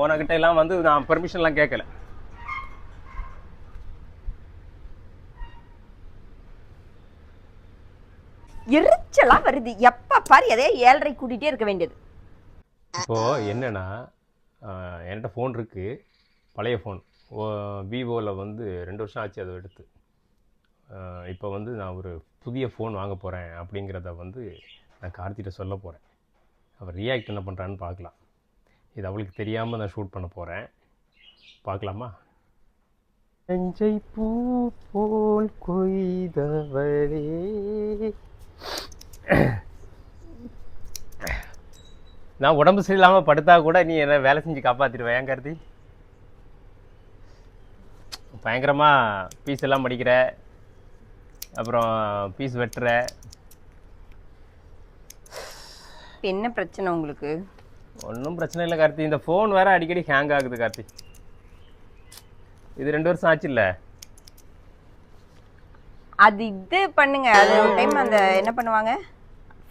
உனக்கிட்ட எல்லாம் வந்து நான் பெர்மிஷன்லாம் கேட்கல. எரிச்சலா வருது. எப்ப பாரு எதே 7:30 கூட்டிகிட்டே இருக்க வேண்டியது. இப்போது என்னென்னா என்கிட்ட ஃபோன் இருக்குது, பழைய ஃபோன். விவோவில் வந்து 2 வருஷம் ஆச்சு அதை எடுத்து. இப்போ வந்து நான் ஒரு புதிய ஃபோன் வாங்க போகிறேன் அப்படிங்கிறத வந்து நான் கார்த்திகிட்ட சொல்ல போகிறேன். அவள் ரியாக்ட் என்ன பண்ணுறான்னு பார்க்கலாம். இது அவளுக்கு தெரியாமல் நான் ஷூட் பண்ண போகிறேன். பார்க்கலாமா? நெஞ்சை பூ போல் கொய்தவரே, நான் உடம்பு சரியில்லாமல் படுத்தா கூட நீ என்ன வேலை செஞ்சு காப்பாற்றிடுவேன். ஏன் கார்த்தி? பயங்கரமாக பீஸ் எல்லாம் படிக்கிற, அப்புறம் பீஸ் வெட்டுற. என்ன பிரச்சனை உங்களுக்கு? ஒன்றும் பிரச்சனை இல்லை கார்த்தி. இந்த ஃபோன் வேறு அடிக்கடி ஹேங் ஆகுது கார்த்தி. இது 2 வருஷம் ஆச்சு இல்லை? அது இது பண்ணுங்க. அது ஒரு டைம் அந்த என்ன பண்ணுவாங்க,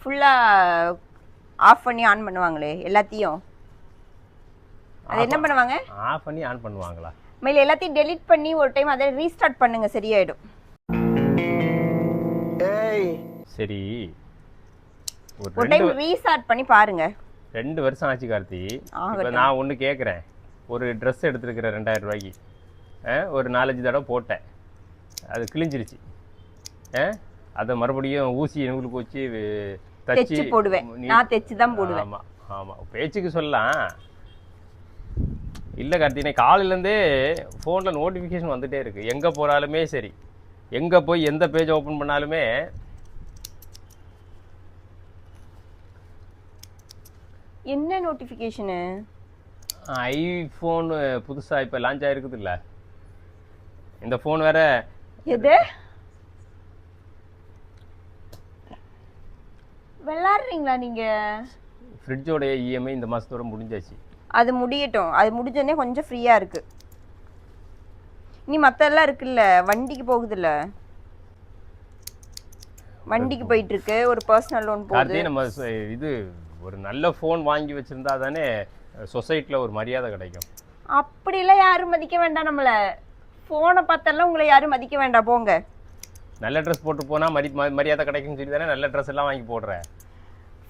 ஃபுல்லாக ஆஃப் பண்ணி ஆன் பண்ணுவாங்களே எல்லாத்தையும். அது என்ன பண்ணுவாங்க? ஆஃப் பண்ணி ஆன் பண்ணுவாங்களா? மேலே எல்லாத்தையும் டெலீட் பண்ணி ஒரு டைம் அதை ரீஸ்டார்ட் பண்ணுங்க, சரியாயிடும். சரி, ஒரு டைம் ரீஸ்டார்ட் பண்ணி பாருங்க. 2 வருஷம் ஆச்சு கார்த்தி. இப்போ நான் ஒன்று கேட்குறேன். ஒரு ட்ரெஸ் எடுத்துருக்கிறேன் 2000 ரூபாய்க்கு. ஒரு 4-5 தடவை போட்டேன், அது கிழிஞ்சிருச்சு. அதை மறுபடியும் ஊசி நூலுக்கு வச்சு தைச்சு போடுவேன். நான் தைச்சு தான் போடுவேன். ஆமாம் ஆமாம், பேச்சுக்கு சொல்லலாம். இல்லை கார்த்தி, நான் காலையிலேருந்தே ஃபோனில் நோட்டிஃபிகேஷன் வந்துகிட்டே இருக்குது. எங்கே போகிறாலுமே சரி, எங்கே போய் எந்த பேஜ் ஓப்பன் பண்ணாலுமே என்ன நோட்டிஃபிகேஷனு? ஐஃபோன் புதுசாக இப்போ லான்ச் ஆகிருக்குது இல்லை, இந்த ஃபோன் வேறு. எது விளாடுறீங்களா நீங்கள்? ஃப்ரிட்ஜோடைய இஎம்ஐ இந்த மாதத்தோட முடிஞ்சாச்சு. அது முடியட்டும். அது முடிஞ்சோடனே கொஞ்சம் ஃப்ரீயாக இருக்குது. இனி மற்றெல்லாம் இருக்குல்ல, வண்டிக்கு போகுதுல்ல, வண்டிக்கு போயிட்டுருக்கு. ஒரு பர்சனல் லோன் போகுது. நம்ம இது ஒரு நல்ல ஃபோன் வாங்கி வச்சுருந்தா தானே சொசைட்டியில் ஒரு மரியாதை கிடைக்கும். அப்படிலாம் யாரும் மதிக்க வேண்டாம் நம்மளை. ஃபோனை பார்த்தெல்லாம் உங்களை யாரும் மதிக்க வேண்டாம், போங்க. நல்ல ட்ரெஸ் போட்டு போனால் மரியாதை கிடைக்கும்னு சொல்லி தானே நல்ல ட்ரெஸ் எல்லாம் வாங்கி போடுறேன்.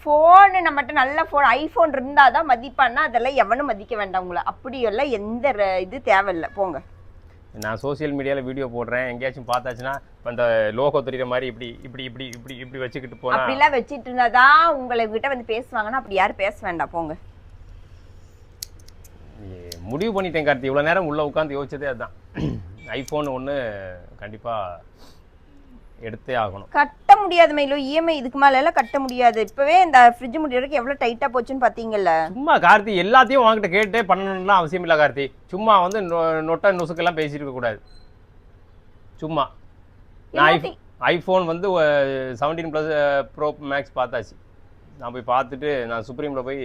ஃபோனு நம்மகிட்ட நல்ல ஃபோன் ஐஃபோன் இருந்தால் தான் மதிப்பான்னா அதெல்லாம் எவனும் மதிக்க வேண்டாம் உங்களை. அப்படியெல்லாம் எந்த இது தேவையில்லை, போங்க. நான் சோசியல் மீடியாவில் வீடியோ போடுறேன், எங்கேயாச்சும் பார்த்தாச்சுன்னா அந்த லோகோ தெரியுற மாதிரி இப்படி இப்படி இப்படி இப்படி இப்படி வச்சுக்கிட்டு போகிறேன். அப்படிலாம் வச்சுட்டு இருந்தால் தான் உங்களை கிட்ட வந்து பேசுவாங்கன்னா அப்படி யாரும் பேச வேண்டாம், போங்க. முடிவு பண்ணிட்டேன் கார்த்தி. இவ்வளோ நேரம் உள்ளே உட்காந்து யோசிச்சதே அதுதான். ஐஃபோன் ஒன்று கண்டிப்பாக எடுத்தே ஆகணும். கட்ட முடியாது மயிலோ, இஎம்ஐ இதுக்கு மேல எல்லாம் கட்ட முடியாது. இப்பவே இந்த ஃப்ரிட்ஜ் முடியறதுக்கு எவ்வளவு டைட்டா போச்சுன்னு பாத்தீங்கல்ல. சும்மா கார்த்தி எல்லாத்தையும் வாங்கிட்டு கேட்டே பண்ணணும்லாம் அவசியம் இல்லை கார்த்தி. சும்மா வந்து நொட்ட நுசுக்கெல்லாம் பேசியிருக்க கூடாது. சும்மா நான் ஐஃபோன் வந்து 17 ப்ளஸ் ப்ரோ மேக்ஸ் பார்த்தாச்சு. நான் போய் பார்த்துட்டு நான் சுப்ரீமில் போய்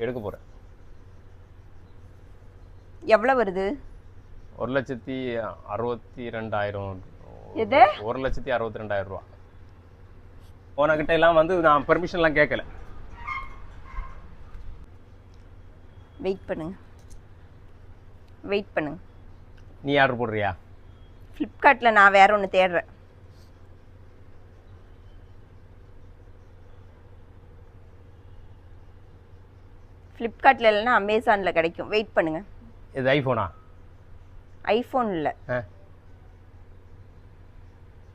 எடுக்க போகிறேன். எவ்வளோ வருது? 1,62,000. எது? 1,62,000 ரூபா. உனக்கிட்ட எல்லாம் வந்து நான் பெர்மிஷன்லாம் கேட்கல. வெயிட் பண்ணுங்க, வெயிட் பண்ணுங்க. நீ ஆர்டர் போடுறியா? ஃப்ளிப்கார்ட்டில் நான் வேற ஒன்று தேடுறேன். ஃப்ளிப்கார்ட்டில் இல்லைன்னா அமேசானில் கிடைக்கும். வெயிட் பண்ணுங்க. இது ஐஃபோனா? ஐஃபோன் இல்லை.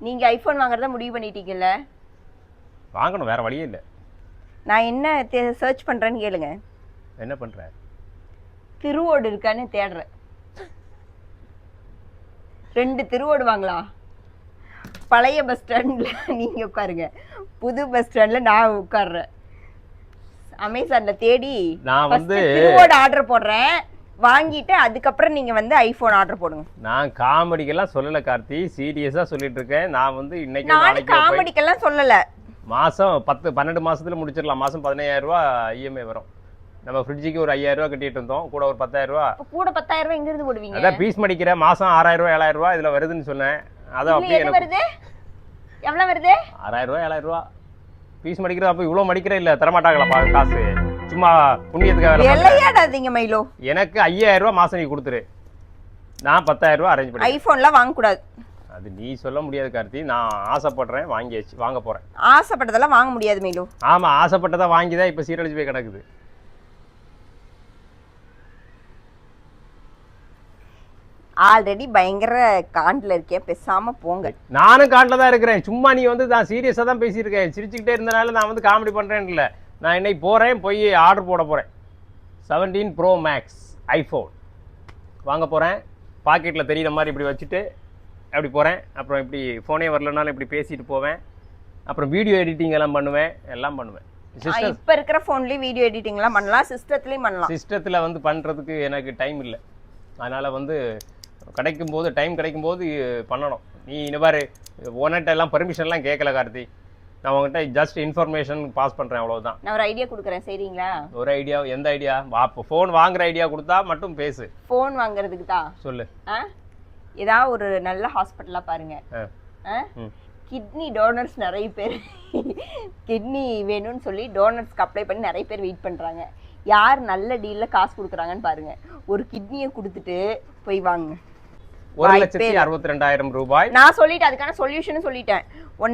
நீங்க ஐஃபோன் வாங்குறதா முடிவு பண்ணிட்டீங்கல்ல? வாங்கணும், வேற வழியே இல்லை. நான் என்ன சர்ச் பண்றேன்னு கேளுங்க. என்ன பண்ற? திருவோடு இருக்கான்னு தேடுறேன். 2 திருவோடு வாங்கலாம். பழைய பஸ் ஸ்டாண்ட்ல நீங்க உட்காருங்க, புது பஸ் ஸ்டாண்ட்ல நான் உட்கார்றேன். அமேசான்ல தேடி நான் வந்து திருவோடு ஆர்டர் போடுறேன். வாங்கிட்டு அதுக்கப்புறம் நீங்க வந்து ஐபோன் ஆர்டர் போடுங்க. நான் காமெடிக்கெல்லாம் சொல்லல கார்த்தி, சீரியஸா சொல்லிட்டு இருக்கேன். நான் வந்து இன்னைக்கு நான் காமெடிக்கெல்லாம் சொல்லல. மாசம் 10-12 மாசத்துல முடிச்சிடலாம். மாசம் 15,000 ரூபா இஎம்ஐ வரும். நம்ம ஃப்ரிட்ஜுக்கு ஒரு 5,000 ரூபா கட்டிட்டு இருந்தோம், கூட ஒரு 10,000 ரூபா. கூட 10,000 ரூபா எங்க இருந்து போடுவீங்க? அதான் பீஸ் மடிக்கிற மாசம் 6,000 ரூபா 7,000 ரூபா இதுல வருதுன்னு சொன்னேன். அதான் அப்படியே வருது. எவ்வளவு வருது? 6,000 ரூபா 7,000 ரூபா பீஸ் மடிக்கிற. அப்ப இவ்வளவு மடிக்கிற இல்ல, தரமாட்டாங்களா காசு? சும்மா புண்ணியத்துக்காக வேலை பார்க்கறேன். விளையாடாதீங்க மயிலோ. எனக்கு 5000 ரூபா மாசம் நீ கொடுத்துரு, நான் 10,000 ரூபா அரேஞ்ச் பண்ணி. ஐபோன்லாம் வாங்கக்கூடாது. அது நீ சொல்ல முடியாது கார்த்தி, நான் ஆசைப்படுறேன், வாங்க போறேன். ஆசைப்பட்டதெல்லாம் வாங்க முடியாது மயிலோ. ஆமா, ஆசைப்பட்டதை வாங்கி தான் இப்போ சீரழிச்சு போய் கிடக்குது. ஆல்ரெடி பயங்கர காண்டில் இருக்கேன், பேசாம போங்க. நானும் காட்டில் தான் இருக்கிறேன். சும்மா நீ வந்து நான் சீரியஸாக தான் பேசியிருக்கேன், சிரிச்சுக்கிட்டே இருந்தனால நான் வந்து காமெடி பண்ணுறேன்னு இல்லை. நான் இன்னைக்கு போகிறேன், போய் ஆர்டர் போட போகிறேன். 17 Pro Max ஐஃபோன் வாங்க போகிறேன். பாக்கெட்டில் தெரியுற மாதிரி இப்படி வச்சுட்டு அப்படி போகிறேன். அப்புறம் இப்படி ஃபோனே வரலனாலும் இப்படி பேசிட்டு போவேன். அப்புறம் வீடியோ எடிட்டிங் எல்லாம் பண்ணுவேன், எல்லாம் பண்ணுவேன். இப்போ இருக்கிற ஃபோன்லேயும் வீடியோ எடிட்டிங்லாம் பண்ணலாம், சிஸ்டத்துலேயும் பண்ணலாம். சிஸ்டத்தில் வந்து பண்ணுறதுக்கு எனக்கு டைம் இல்லை. அதனால் வந்து டைம் கிடைக்கும் போது பண்ணணும். நீ இந்த மாதிரி உன்கிட்ட எல்லாம் பெர்மிஷன்லாம் கேட்கல கார்த்தி. நான் உங்ககிட்ட ஜஸ்ட் இன்ஃபர்மேஷன் பாஸ் பண்ணுறேன், அவ்வளோதான். நான் ஒரு ஐடியா கொடுக்குறேன், சரிங்களா? ஒரு ஐடியா? எந்த ஐடியா? ஃபோன் வாங்குற ஐடியா கொடுத்தா மட்டும் பேசு. ஃபோன் வாங்குறதுக்கு தான் சொல்லு. ஏதாவது ஒரு நல்ல ஹாஸ்பிட்டலாக பாருங்க. கிட்னி டோனர்ஸ் நிறைய பேர் கிட்னி வேணும்னு சொல்லி டோனர்ஸ்க்கு அப்ளை பண்ணி நிறைய பேர் வெயிட் பண்ணுறாங்க. யார் நல்ல டீலில் காசு கொடுக்குறாங்கன்னு பாருங்க. ஒரு கிட்னியை கொடுத்துட்டு போய் வாங்க. 1,62,000 ரூபாய். நான் சொல்லிட்டேன், அதுக்கான சொல்யூஷன் சொல்லிட்டேன்.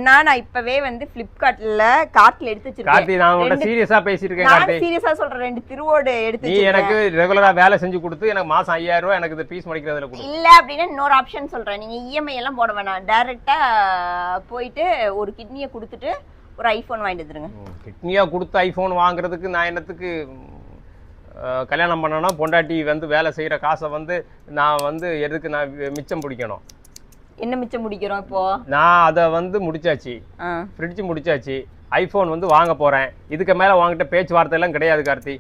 நான் இப்பவே வந்து பிளிப்கார்ட்ல கார்ட்ல எடுத்து வச்சிருக்கேன். நான் உன்கிட்ட சீரியஸா பேசிட்டு நான் சீரியஸா சொல்றேன். 2 திருவோடு எடுத்து நீ எனக்கு ரெகுலரா வேலை செஞ்சு கொடுத்து எனக்கு மாசம் 5,000 ரூபாய் எனக்கு இந்த பீஸ் முடிக்கிறதுல கொடு. இல்ல அப்படின்னா இன்னொரு ஆப்ஷன் சொல்றேன். நீங்க இஎம்ஐ எல்லாம் போட வேணாம், டைரக்டா போயிட்டு ஒரு கிட்னியை கொடுத்துட்டு ஒரு ஐபோன் வாங்கிட்டு வந்துருங்க. கிட்னியா கொடுத்து ஐபோன் வாங்குறதுக்கு நான் என்னத்துக்கு கல்யாணம் பண்ணனா? பொண்டாட்டி வந்து வேலை செய்யற காசை வந்து நான் வந்து எதுக்கு நான் மிச்சம் பிடிக்கணும்? என்ன மிச்சம் முடிக்கிறோம் இப்போ? நான் அதை வந்து முடிச்சாச்சு, ஃப்ரிட்ஜ் முடிச்சாச்சு, ஐஃபோன் வந்து வாங்க போகிறேன். இதுக்கு மேலே வாங்கிட்ட பேச்சுவார்த்தை எல்லாம் கிடையாது கார்த்தி.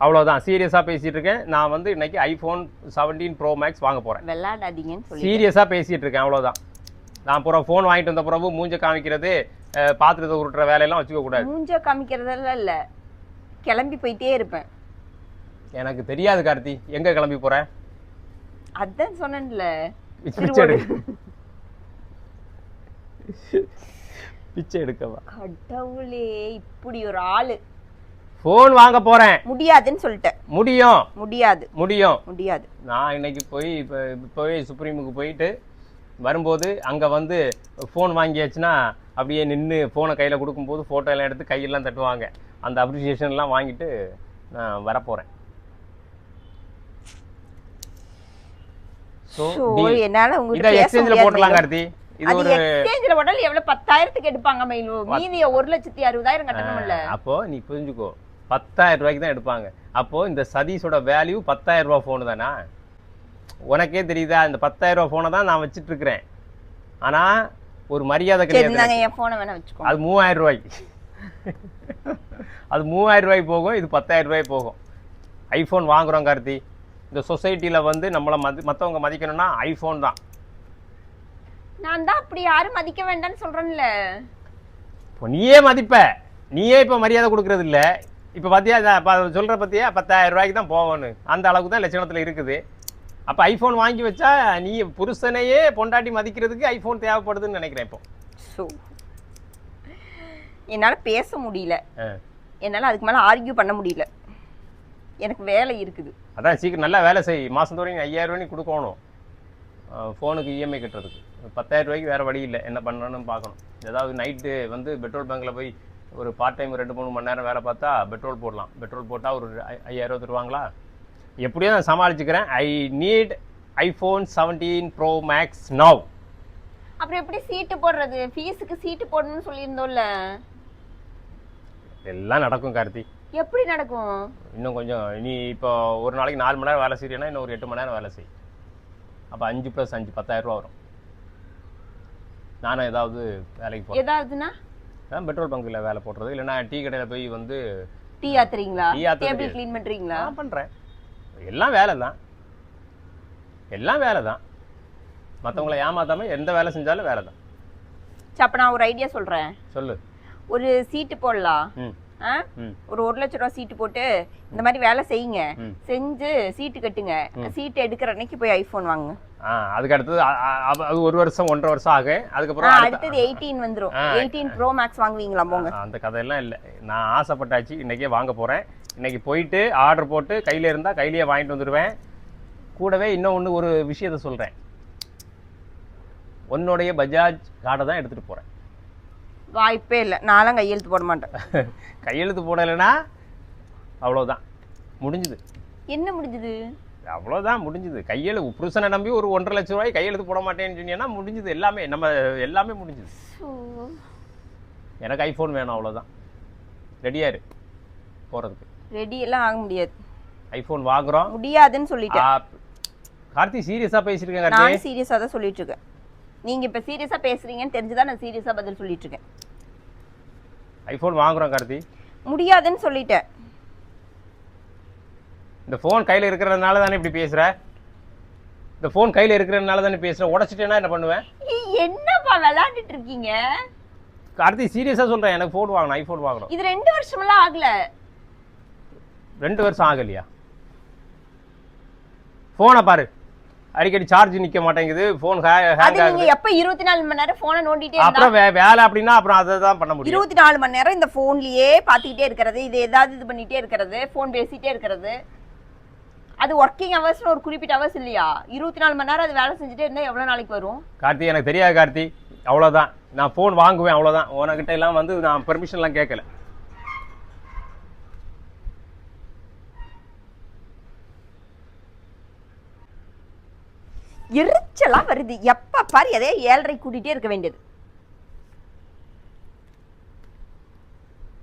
அவ்வளோதான், சீரியஸாக பேசிகிட்டு இருக்கேன். நான் வந்து இன்னைக்கு ஐஃபோன் 17 Pro Max வாங்க போகிறேன். விளையாடாதீங்கன்னு சொல்லி சீரியஸாக பேசிகிட்டு இருக்கேன், அவ்வளோதான். நான் ஃபோன் வாங்கிட்டு வந்த பிறகு மூஞ்ச காமிக்கிறது, பாத்திரத்தை உருட்டுற வேலையெல்லாம் வச்சுக்க கூடாது. மூஞ்ச காமிக்கிறதெல்லாம் இல்லை, கிளம்பி போயிட்டே இருப்பேன். எனக்கு தெரியாது கார்த்தி, எங்கே கிளம்பி போகிறேன்? அதான் சொன்னேன்ல, பிச்சை எடுக்கவா? கடவுளே, இப்படி ஒரு ஆளு. போன் வாங்க போறேன். முடியாதுன்னு சொல்லிட்டேன். முடியும். முடியாது. நான் இன்னைக்கு போய் சுப்ரீமுக்கு போயிட்டு வரும்போது அங்க வந்து போன் வாங்கியாச்சுன்னா அப்படியே நின்று போனை கையில கொடுக்கும்போது போட்டோ எல்லாம் எடுத்து கையெல்லாம் தட்டுவாங்க. அந்த அப்ரிசியேஷன் எல்லாம் வாங்கிட்டு நான் வரப்போறேன். என்னால உங்களுக்கு எக்ஸ்சேஞ்சில போடலாம் கார்த்தி. இது ஒரு எக்ஸ்சேஞ்சில போட்டால எவ்வளவு 10,000க்கு எடுப்பாங்க மயிலு. மீதி 1,60,60,000 கட்டணும் இல்ல. அப்போ நீ புரிஞ்சுக்கோ, 10,000 ரூபாய்க்கு தான் எடுப்பாங்க. அப்போ இந்த சதீஷோட வேல்யூ 10,000 ரூபாய் போன் தானா? உனக்கே தெரியுதா? இந்த 10,000 ரூபாய் போனை தான் நான் வச்சிட்டு இருக்கிறேன். ஆனா ஒரு மரியாதை கிடையாது. என் போனை வேணா வச்சுக்கோ. அது 3,000 ரூபாய்க்கு. அது 3,000 ரூபாய்க்கு போகும், இது 10,000 ரூபாய்க்கு போகும். ஐபோன் வாங்குறோம் கார்த்தி. இந்த சொசைட்டில வந்து நம்மளை மற்றவங்க மதிக்கணும்னா ஐபோன் தான். நான் தான் அப்படி யாரும் மதிக்க வேண்டாம்னு சொல்றேன்ல. இப்போ நீயே மதிப்ப, நீயே இப்போ மரியாதை கொடுக்கறது இல்லை. இப்போ பார்த்தியா சொல்கிற பற்றியா 10,000 ரூபாய்க்கு தான் போகணும், அந்த அளவுக்கு தான் லட்சணத்தில் இருக்குது. அப்போ ஐஃபோன் வாங்கி வச்சா நீ புருஷனையே பொண்டாட்டி மதிக்கிறதுக்கு ஐஃபோன் தேவைப்படுதுன்னு நினைக்கிறேன். இப்போ என்னால் பேச முடியல, என்னால் அதுக்கு மேலே ஆர்கியூ பண்ண முடியல. எனக்கு வேலை இருக்குது. அதான் சீக்கிரம் நல்லா வேலை செய். மாதம் தோறும் 5,000 ரூபாய்க்கு கொடுக்கணும் ஃபோனுக்கு இஎம்ஐ கட்டுறதுக்கு. 10,000 ரூபாய்க்கு வேறு வழி இல்லை, என்ன பண்ணணும்னு பார்க்கணும். ஏதாவது நைட்டு வந்து பெட்ரோல் பங்கில் போய் ஒரு பார்ட் டைம் 2-3 மணி நேரம் வேலை பார்த்தா பெட்ரோல் போடலாம். பெட்ரோல் போட்டால் ஒரு 5,000 தருவாங்களா? எப்படியோ நான் சமாளிச்சுக்கிறேன். I need iPhone 17 Pro Max now. அப்புறம் எப்படி சீட்டு போடுறது? ஃபீஸுக்கு சீட்டு போடணும்னு சொல்லியிருந்தோம்ல. எல்லாம் நடக்கும் கார்த்தி. எப்படி நடக்கும்? இன்னும் கொஞ்சம், நீ இப்போ ஒரு நாளைக்கு 4 மணி நேரம் வேலை செய்யறேன்னா இன்னும் ஒரு 8 மணி நேரம் வேலை செய். அப்போ 5 + 5 10,000 ரூபா வரும். நானும் ஏதாவது வேலைக்கு போகிறேன். ஏதாவதுன்னா பெட்ரோல் பங்கில் வேலை போடுறது, இல்லைன்னா டீ கடையில் போய் வந்து டீ ஆத்துறீங்களா? டேபிள் க்ளீன் பண்ணுறீங்களா? நான் பண்ணுறேன். எல்லாம் வேலை தான், எல்லாம் வேலை தான். மற்றவங்களை ஏமாத்தாமல் எந்த வேலை செஞ்சாலும் வேலை தான். அப்போ நான் ஒரு ஐடியா சொல்கிறேன். சொல்லு. ஒரு சீட்டு போடலாம். ஆ? ஒரு 1 லட்ச ரூபா சீட்டு போட்டு இந்த மாதிரி வேலை செய்யுங்க, செஞ்சு சீட்டு கட்டுங்க, சீட்டு எடுக்கிற அன்னைக்கு போய் ஐபோன் வாங்குங்க. அதுக்கு அடுத்தது அது 1 வருஷம் 1.5 வருஷம் ஆகும். அதுக்கப்புறம் அடுத்தது 18 வந்துரும். 18 ப்ரோ மேக்ஸ் வாங்குவீங்களா? போங்க. அந்த கதையெல்லாம் இல்லை. நான் ஆசைப்பட்டாச்சு, இன்னைக்கே வாங்க போறேன். இன்னைக்கு போயிட்டு ஆர்டர் போட்டு கையில இருந்தா கையிலேயே வாங்கிட்டு வந்துடுவேன். கூடவே இன்னொன்று ஒரு விஷயத்த சொல்றேன். உன்னுடைய பஜாஜ் கார்டை தான் எடுத்துட்டு போறேன். வாய்ப்பே இல்லை, நான்லாம் கையெழுத்து போட மாட்டேன். கையெழுத்து போடலைன்னா அவ்வளோதான், முடிஞ்சுது. என்ன முடிஞ்சுது? அவ்வளோதான் முடிஞ்சுது. புருஷனை நம்பி ஒரு 1.5 லட்ச ரூபாய் கையெழுத்து போட மாட்டேன்னு சொன்னீங்கன்னா முடிஞ்சுது. எல்லாமே முடிஞ்சுது. எனக்கு ஐஃபோன் வேணும், அவ்வளோதான். ரெடியா இரு போகிறதுக்கு. ரெடி எல்லாம் ஆக முடியாது. ஐஃபோன் வாங்குறோம் முடியாதுன்னு சொல்லிட்டேன். கார்த்தி சீரியஸாக பேசியிருக்கேன். நான் சீரியஸாக தான் சொல்லிட்டு இருக்கேன். நீங்க இப்ப சீரியஸா பேசுறீங்கன்னு தெரிஞ்சுதான் நான் சீரியஸா பதில் சொல்லிட்டு இருக்கேன். ஐபோன் வாங்குறோம் கார்த்தி. முடியாதுன்னு சொல்லிட்டேன். இந்த போன் கையில இருக்கிறதுனால தானே இப்படி பேசுற? இந்த போன் கையில இருக்கிறதுனால தானே பேசுற? உடைச்சிட்டேன்னா என்ன பண்ணுவேன்? என்னப்பா விளையாண்டுட்டு இருக்கீங்க? கார்த்தி சீரியஸா சொல்றேன், எனக்கு போன் வாங்கணும், ஐபோன் வாங்கணும். இது 2 வருஷமெல்லாம் ஆகல. 2 வருஷம் ஆகலையா? போனை பாரு, அடிக்கடி சார்ஜ் நிக்க மாட்டேங்குது. போன் ஹேங் ஆகுது. நீங்க எப்ப 24 மணி நேரம் போனை நோண்டிட்டே இருந்தா அப்புறம் வேலை அப்படினா அப்புறம் அத தான் பண்ண முடியும். 24 மணி நேரம் இந்த போன்லயே பாத்துக்கிட்டே இருக்கிறது, இது ஏதாவது இது பண்ணிட்டே இருக்கிறது, போன் பேசிட்டே இருக்கிறது. அது வொர்க்கிங் ஹவர்ஸ்ல ஒரு குறிப்பிட்ட ஹவர்ஸ் இல்லையா? 24 மணி நேரம் அது வேலை செஞ்சுட்டே இருந்தா எவ்வளவு நாளைக்கு வரும்? கார்த்தி எனக்கு தெரியாது கார்த்தி, அவ்வளவுதான். நான் போன் வாங்குவேன் அவ்வளவுதான். உனக்கிட்ட எல்லாம் வந்து நான் பெர்மிஷன் எல்லாம் கேட்கல. எரிச்சலா வருது. எப்ப பாரு எதையே 7:30 கூட்டிட்டே இருக்க வேண்டியது.